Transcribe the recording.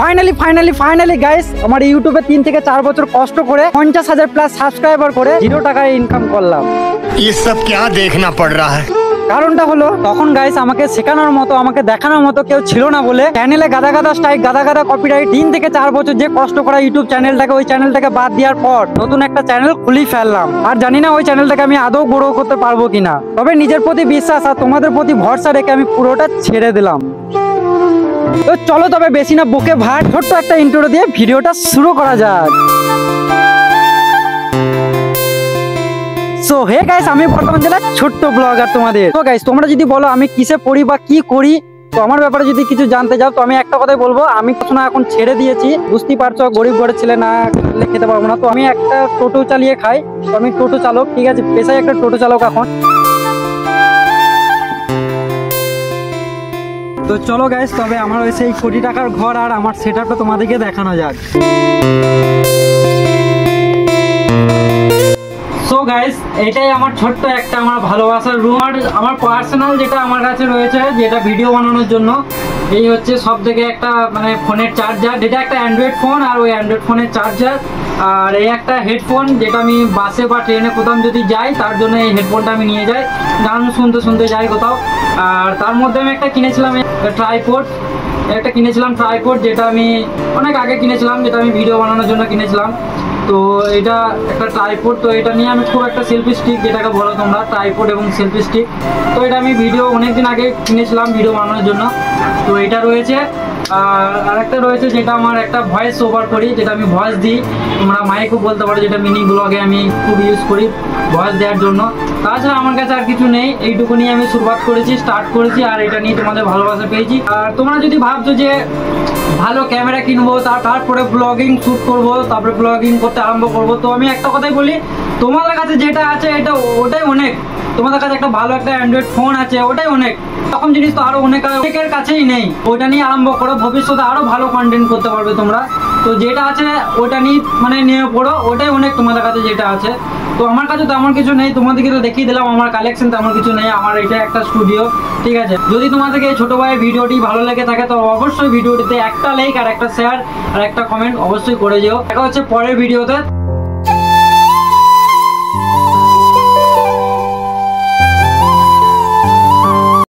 Finally finally finally guys আমার ইউটিউবে 3 থেকে 4 বছর কষ্ট করে 50,000 প্লাস সাবস্ক্রাইবার করে 0 টাকায় ইনকাম করলাম। ये सब क्या देखना पड़ रहा है? কারণটা হলো তখন গাইস আমাকে শেখানোর মতো আমাকে দেখানোর মতো কেউ ছিল না বলে চ্যানেলে গাদা গাদা স্ট্রাইক গাদা গাদা কপিরাইট 3 থেকে 4 বছর যে কষ্ট করা ইউটিউব চ্যানেলটাকে ওই চ্যানেলটাকে বাদ দেওয়ার পর নতুন একটা চ্যানেল খুলি ফেললাম। আর জানি না ওই চ্যানেলটাকে আমি আদৌ গ্রো করতে পারবো কিনা, তবে নিজের প্রতি বিশ্বাস আর তোমাদের প্রতি ভরসা রেখে আমি পুরোটা ছেড়ে দিলাম। তো চলো তবে বেশি না বকে ভাট, ছোট্ট একটা ইন্ট্রো দিয়ে ভিডিওটা শুরু করা যাক। সো হে গাইস, আমি বর্তমান জেলার ছোট্ট ব্লগার তোমাদের। তো গাইস তোমরা যদি বলো আমি কিসে পড়ি বা কি করি, তো আমার ব্যাপারে যদি কিছু জানতে চাও তো আমি একটা কথাই বলবো, আমি পড়াশোনা এখন ছেড়ে দিয়েছি। বুঝতেই পারছো গরিব ঘরের ছেলে, না খেতে পারবো না। তো আমি একটা টোটো চালিয়ে খাই, তো আমি টোটো চালক, ঠিক আছে, পেশায় একটা টোটো চালক এখন। তো চলো গাইস তবে আমার ওই সেই কোটি টাকার ঘর আর আমার সেটআপটা তোমাদেরকে দেখানো যাক। সো গাইস এটাই আমার ছোট্ট একটা আমার ভালোবাসার রুম। আর আমার পার্সোনাল যেটা আমার কাছে রয়েছে, যেটা ভিডিও বানানোর জন্য, এই হচ্ছে সব থেকে একটা মানে ফোনের চার্জার, যেটা একটা অ্যান্ড্রয়েড ফোন, আর ওই অ্যান্ড্রয়েড ফোনের চার্জার, আর এই একটা হেডফোন যেটা আমি বাসে বা ট্রেনে কোথাও যদি যাই তার জন্য এই হেডফোনটা আমি নিয়ে যাই, গান শুনতে শুনতে যাই কোথাও। আর তার মধ্যে আমি একটা কিনেছিলাম ট্রাইপড, যেটা আমি অনেক আগে কিনেছিলাম, যেটা আমি ভিডিও বানানোর জন্য কিনেছিলাম। তো এটা একটা ট্রাইপড, তো এটা নিয়ে আমি খুব একটা সেলফি স্টিক যেটাকে বলো তোমরা, ট্রাইপড এবং সেলফি স্টিক, তো এটা আমি ভিডিও অনেকদিন আগে কিনেছিলাম ভিডিও বানানোর জন্য। তো এটা রয়েছে, আর একটা রয়েছে যেটা আমার একটা ভয়েস ওভার করি, যেটা আমি ভয়েস দিই, তোমরা মাইকও বলতে পারো, যেটা মিনি ব্লগে আমি খুব ইউজ করি ভয়েস দেওয়ার জন্য। তাছাড়া আমার কাছে আর কিছু নেই, এইটুকু নিয়ে আমি শুরুয়াত করেছি, স্টার্ট করেছি, আর এটা নিয়ে তোমাদের ভালোবাসা পেয়েছি। আর তোমরা যদি ভাবছো যে ভালো ক্যামেরা কিনবো তারপরে ব্লগিং শ্যুট করবো, তারপরে ব্লগিং করতে আরম্ভ করবো, তো আমি একটা কথাই বলি, তোমাদের কাছে যেটা আছে এটা ওটাই অনেক। তোমাদের কাছে একটা ভালো একটা অ্যান্ড্রয়েড ফোন আছে, ওটাই অনেক। তখন জিনিস তো আরো অনেকের কাছেই নেই, ওটা নিয়ে আরম্ভ করো, ভবিষ্যতে আরো ভালো কন্টেন্ট করতে পারবে তোমরা। তো যেটা আছে ওটা নিয়ে মানে নিয়ে পড়ো, ওটাই অনেক তোমাদের কাছে যেটা আছে। তো আমার কাছে তেমন কিছু নেই, তোমাদেরকে তো দেখিয়ে দিলাম আমার কালেকশন তেমন কিছু নেই, আমার এটা একটা স্টুডিও, ঠিক আছে। যদি তোমাদেরকে এই ছোট ভাইয়ের ভিডিওটি ভালো লেগে থাকে তো অবশ্যই ভিডিওটিতে একটা লাইক আর একটা শেয়ার আর একটা কমেন্ট অবশ্যই করে যেও। দেখা হচ্ছে পরের ভিডিওতে।